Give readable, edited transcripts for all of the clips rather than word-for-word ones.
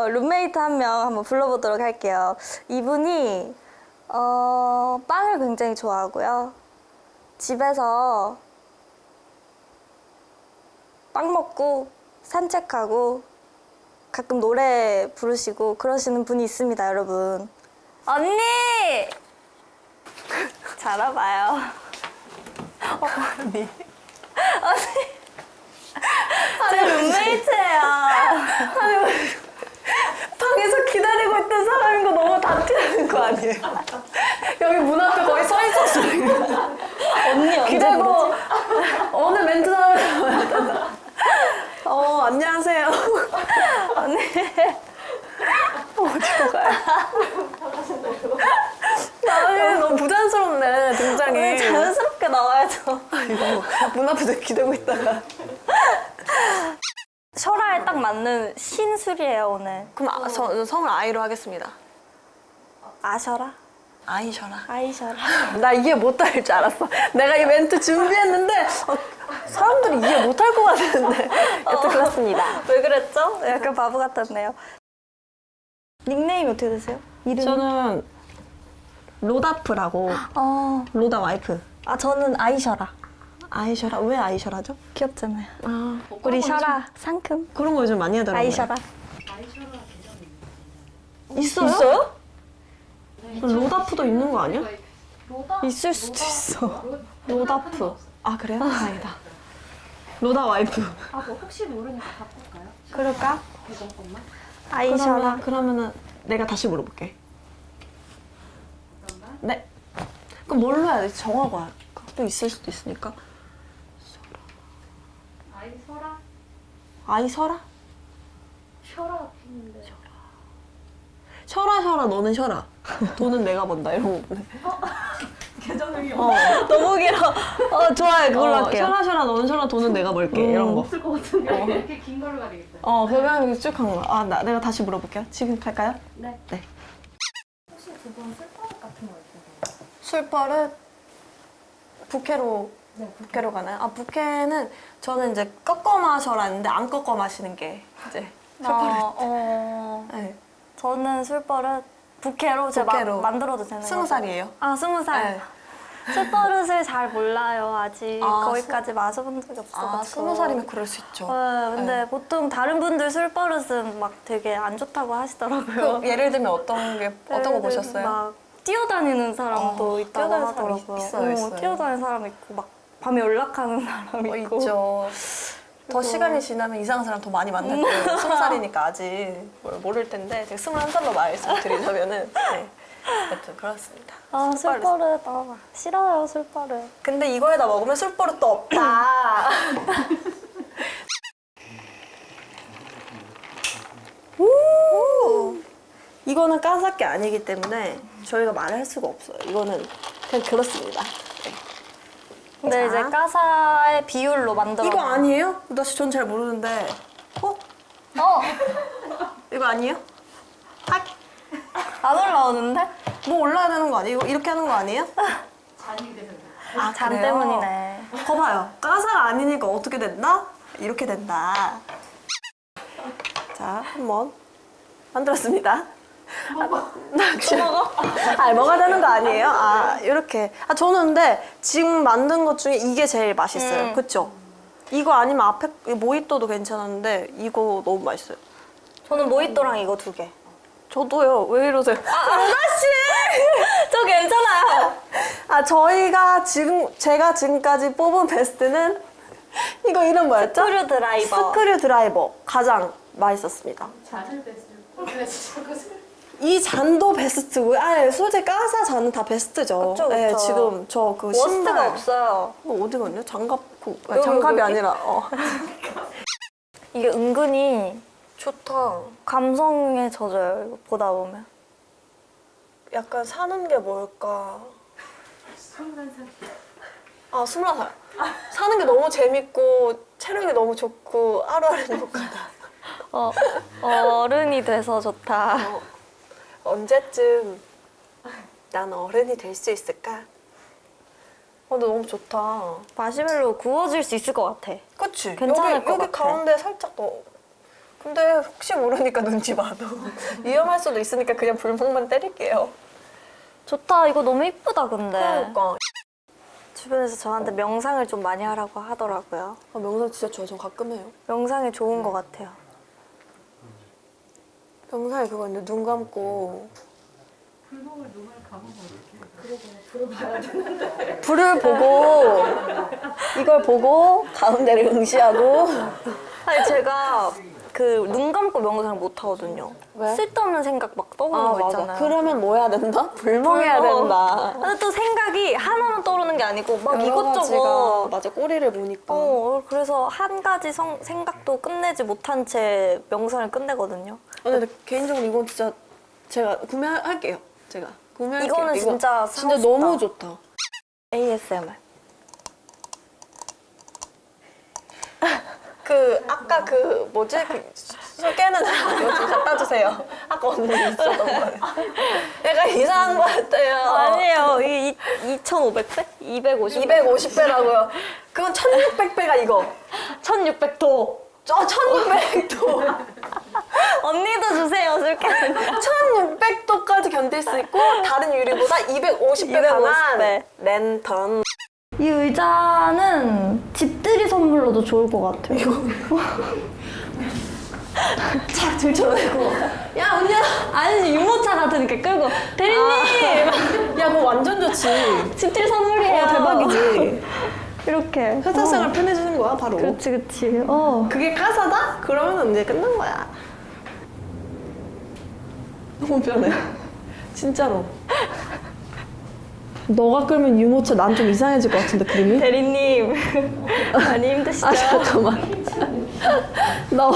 룸메이트 한 명 한번 불러보도록 할게요. 이분이 빵을 굉장히 좋아하고요. 집에서 빵 먹고 산책하고 가끔 노래 부르시고 그러시는 분이 있습니다, 여러분. 언니! 잘 와봐요. 언니. 제 룸메이트예요. 방에서 기다리고 있던 사람인 거 너무 다 티나는 거 아니에요? 여기 문 앞에 거의 서 있었어요. 언니 언제 기다리고 부르지? 어느 멘트 나오면 안녕하세요. 언니. 어디로 가요? 아니 너무 부자연스럽네 등장이. 자연스럽게 나와야죠. 이거 문 앞에서 기다리고 있다가. 셔라에 딱 맞는 신술이에요, 오늘. 그럼 성을 아이로 하겠습니다. 아셔라? 아이셔라. 아이셔라. 나 이해 못할 줄 알았어. 내가 이 멘트 준비했는데 사람들이 이해 못할 것 같았는데 여튼 그렇습니다. 왜 그랬죠? 약간 바보 같았네요. 닉네임이 어떻게 되세요? 이름이? 저는 로다프라고. 로다 와이프. 저는 아이셔라. 아이셔라. 왜 아이셔라죠? 귀엽잖아요. 아, 우리 셔라, 상큼. 그런 거 요즘 많이 하더라고요. 아이셔라. 있어요? 로다프도 있는 거 아니야? 있을 수도 있어. 로다프. 아 그래요? 다행이다. 로다 와이프. 뭐 혹시 모르니까 바꿀까요? 그럴까? 계정법만? 아이셔라. 그러면은 내가 다시 물어볼게. 네. 그럼 뭘로 해야 돼? 정하고 할까? 또 있을 수도 있으니까. 아이서라? 아이서라? 셔라 피는데 셔라 너는 셔라. 돈은 내가 번다 이런 거 보네. 계정이 너무 길어. 좋아요. 그걸로 할게요. 셔라 너는 셔라 돈은 내가 벌게 이런 거. 없을 것 같은데 이렇게 긴 걸로 가야 되겠어요. 그냥 쭉 한 거. 내가 다시 물어볼게요. 지금 갈까요? 네. 네. 혹시 두 분 술버릇 같은 거 있으세요? 술버릇 부캐로 부캐로 가나요? 부캐는 저는 이제 꺾어 마셔라 했는데 안 꺾어 마시는 게 이제 술버릇. 네. 저는 술버릇 부캐로 제가 부캐로. 만들어도 되는 20살이에요. 20살. 네. 술버릇을 잘 몰라요. 아직 아, 거기까지 마셔본 적이 없어가지고. 20살이면 그럴 수 있죠. 근데 보통 다른 분들 술버릇은 막 되게 안 좋다고 하시더라고요. 예를 들면 어떤 거 보셨어요? 막 뛰어다니는 사람도 있다고 뛰어다니는 사람 하더라고요. 있어요. 뛰어다니는 사람 있고 막 밤에 연락하는 사람 있고. 있죠. 더 시간이 지나면 이상한 사람 더 많이 만날 거예요. 20살이니까 아직 모를 텐데 제가 21살로 말씀드리자면은 네. 여튼 그렇습니다. 술버릇. 싫어요, 술버릇. 근데 이거에다 먹으면 술버릇도 없다. 이거는 까삭게 아니기 때문에 저희가 말할 수가 없어요. 이거는 그냥 그렇습니다. 근데 자. 이제 까사의 비율로 만들어. 이거 아니에요? 전 잘 모르는데. 이거 아니에요? 안 올라오는데? 뭐 올라야 되는 거 아니에요? 이렇게 하는 거 아니에요? 잔이 돼서 잔 그래요? 때문이네. 봐봐요. 까사가 아니니까 어떻게 된다? 이렇게 된다. 자, 한번 만들었습니다. 또 먹어? 뭐가 되는 거 아니에요? 이렇게. 저는 근데 지금 만든 것 중에 이게 제일 맛있어요. 그쵸? 이거 아니면 앞에 모히또도 괜찮았는데 이거 너무 맛있어요. 저는 모히또랑 이거 2개. 저도요. 왜 이러세요? 아가씨! 저 괜찮아요. 제가 지금까지 뽑은 베스트는 이거 이름 뭐였죠? 스크류 드라이버. 스크류 드라이버. 가장 맛있었습니다. 잔을 뺐어요. 이 잔도 베스트고요. 솔직히 까사 잔은 다 베스트죠. 그쵸, 네, 그쵸. 지금 저 그 워스트가 신발 없어요. 이거 어디 갔냐? 장갑 여기, 장갑이 여기? 아니라 이게 은근히 좋다. 감성에 젖어요. 이거 보다 보면. 약간 사는 게 뭘까? 21살. 21살. 사는 게 너무 재밌고 체력이 너무 좋고 하루하루 행복하다. 어른이 돼서 좋다. 언제쯤 난 어른이 될 수 있을까? 근데 너무 좋다. 마시멜로 구워질 수 있을 것 같아. 그치? 괜찮을 여기, 것 여기 같아. 가운데 살짝 더 근데 혹시 모르니까 눈치 봐도 위험할 수도 있으니까 그냥 불멍만 때릴게요. 좋다. 이거 너무 이쁘다 근데. 그러니까 주변에서 저한테 명상을 좀 많이 하라고 하더라고요. 명상 진짜 좋아. 저 가끔 해요. 명상이 좋은 것 같아요. 명상이 그거 있는데 눈 감고 불을 보고 이걸 보고 가운데를 응시하고. 아니 제가 그 눈 감고 명상을 못 하거든요. 왜? 쓸데없는 생각 막 떠오르는 거 있잖아요. 그러면 뭐 해야 된다? 불멍해야 불멍. 된다. 근데 또 생각이 하나만 떠오르는 게 아니고 막 여러 이것저것. 가지가, 맞아, 꼬리를 보니까. 그래서 한 가지 생각도 끝내지 못한 채 명상을 끝내거든요. 근데 개인적으로 이건 진짜 제가 구매할게요. 제가 구매할게요. 이거는 이거 진짜 진짜 사고 너무 싶다. 좋다. ASMR. 그 아까 그 뭐지? 술 깨는 이거 좀 갖다 주세요. 아까 언니 있었던 거예요. 약간 이상한 거 같아요. 아니에요. 이 2,500배? 250? 250배라고요. 그건 1600배가 이거. 1,600도. 1600도. 언니도 주세요, 술캔. 1600도까지 견딜 수 있고 다른 유리보다 250배 강한 250배. 랜턴. 이 의자는 집들이 선물로도 좋을 것 같아요. 착 들쳐내고. 야 언니야. 아니, 유모차 같으니까 끌고. 대리님! 야 그거 완전 좋지. 집들이 선물이에요. 대박이지. 이렇게. 회사 생활 편해지는 거야 바로. 그치. 그게 까사다? 그러면 이제 끝난 거야. 너무 편해. 진짜로. 너가 끌면 유모차 난 좀 이상해질 것 같은데 그림이? 대리님. 많이 힘드시죠? 아 잠깐만. 나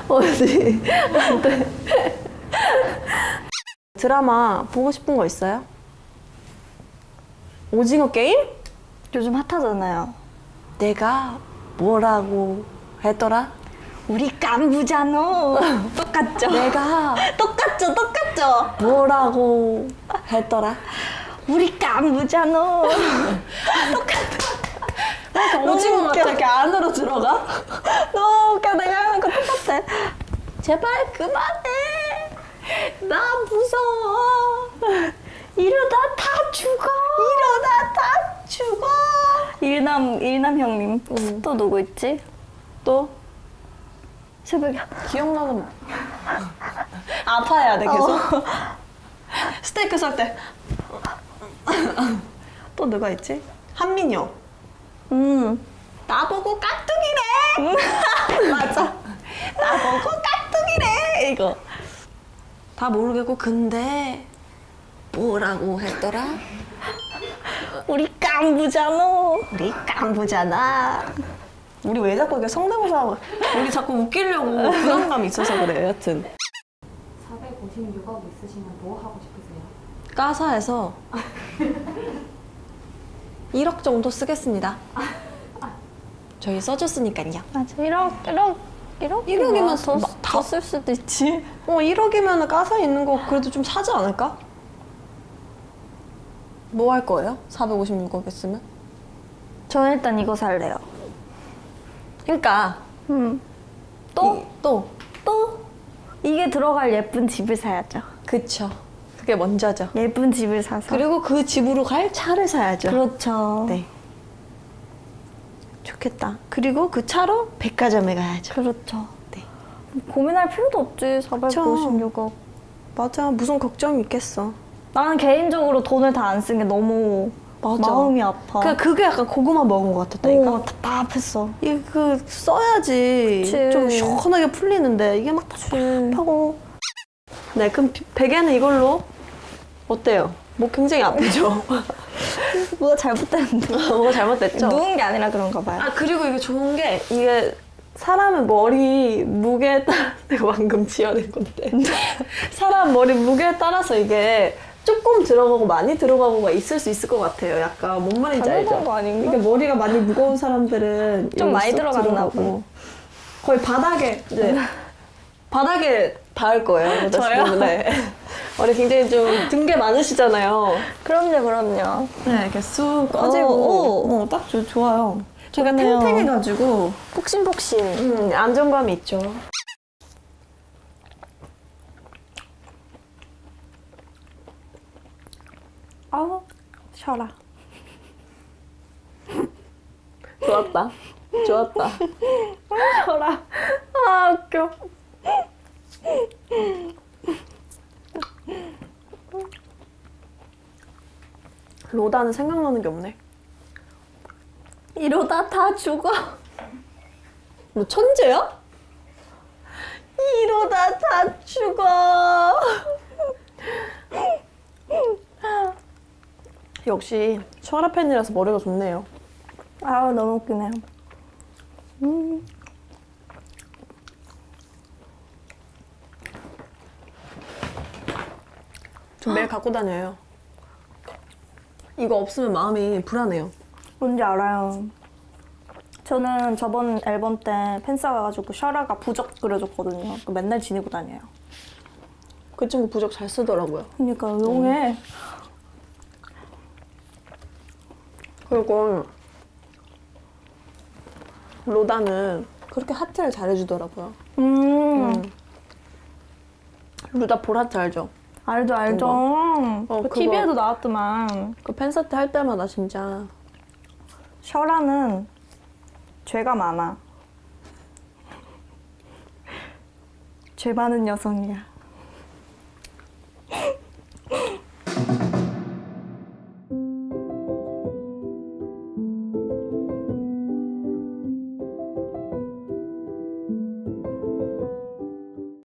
어디? 네. 드라마 보고 싶은 거 있어요? 오징어 게임? 요즘 핫하잖아요. 내가 뭐라고 했더라? 우리 깐부잖아. 똑같죠? 내가 똑같죠? 뭐라고 했더라? 우리 깐부잖아. 오징어 같아 이렇게 안으로 들어가? 너무 웃겨. 내가 하는 거 똑같아. 제발 그만해. 나 무서워. 이러다 다 죽어. 일남 형님. 또 누구 있지? 또 새벽에. 기억나는 아파야 돼 계속. 스테이크 썰 때. 또 누가 있지? 한민영. 나보고 깍두기래. 맞아. 나보고 깍두기래. 이거 다 모르겠고 근데 뭐라고 했더라? 우리 깐부잖아. 우리 깐부잖아. 우리 왜 자꾸 이렇게 성대모사 우리 자꾸 웃기려고 부담감이 있어서 그래요. 여튼 456억 있으시면 뭐 하고 싶으세요? 까사해서 1억 정도 쓰겠습니다. 저희 써줬으니까요. 맞아. 1억이면 1억이면 더 쓸 수도 있지. 1억이면 까사 있는 거 그래도 좀 사지 않을까? 뭐 할 거예요? 456억 있으면? 저는 일단 이거 살래요. 그러니까 또? 또 또? 이게 들어갈 예쁜 집을 사야죠. 그쵸. 그게 먼저죠. 예쁜 집을 사서. 그리고 그 집으로 갈 차를 사야죠. 그렇죠. 네. 좋겠다. 그리고 그 차로 백화점에 가야죠. 그렇죠. 네. 고민할 필요도 없지. 456억. 맞아. 무슨 걱정이 있겠어. 나는 개인적으로 돈을 다 안 쓴 게 너무 맞아. 마음이 아파. 그게 약간 고구마 먹은 것 같았다니까. 답답했어. 이게 그 써야지 그치. 좀 시원하게 풀리는데 이게 막 답답하고. 네, 그럼 베개는 이걸로 어때요? 목 굉장히 아프죠? 뭐가 잘못됐는데. 뭐가 잘못됐죠? 누운 게 아니라 그런가 봐요. 아 그리고 이게 좋은 게 이게 사람의 머리 무게에 따라 내가 방금 지어낸 건데 사람 머리 무게에 따라서 이게 조금 들어가고 많이 들어가고가 있을 수 있을 것 같아요. 약간 뭔 말인지 잘못한 알죠? 거 아닌가? 이게 머리가 많이 무거운 사람들은 좀 여기 많이 쏙 들어갔나 들어가고 거의 바닥에 이제 바닥에 닿을 거예요. 저요? 네. 머리 굉장히 좀 든 게 많으시잖아요. 그럼요. 네, 이렇게 쑥 꺼지고 딱 좋아요. 제가 좋네요. 탱탱해가지고 폭신폭신. 안정감이 있죠. 아우, 쉬어라. 좋았다. 좋았다. 쉬어라. 아, 웃겨. 로다는 생각나는 게 없네. 이러다 다 죽어. 너 천재야? 이러다 다 죽어. 역시 셔라 팬이라서 머리가 좋네요. 아우, 너무 웃기네요. 저 매일 갖고 다녀요. 이거 없으면 마음이 불안해요. 뭔지 알아요. 저는 저번 앨범 때 팬싸 가가지고 셔라가 부적 그려줬거든요. 그 맨날 지니고 다녀요. 그 친구 부적 잘 쓰더라고요. 그러니까 용해. 그리고 로다는 그렇게 하트를 잘해주더라고요. 루다 볼하트 알죠? 알죠, 알죠. 그거. 그 TV에도 나왔더만. 그 팬사트 할 때마다 진짜 셔라는 죄가 많아. 죄 많은 여성이야.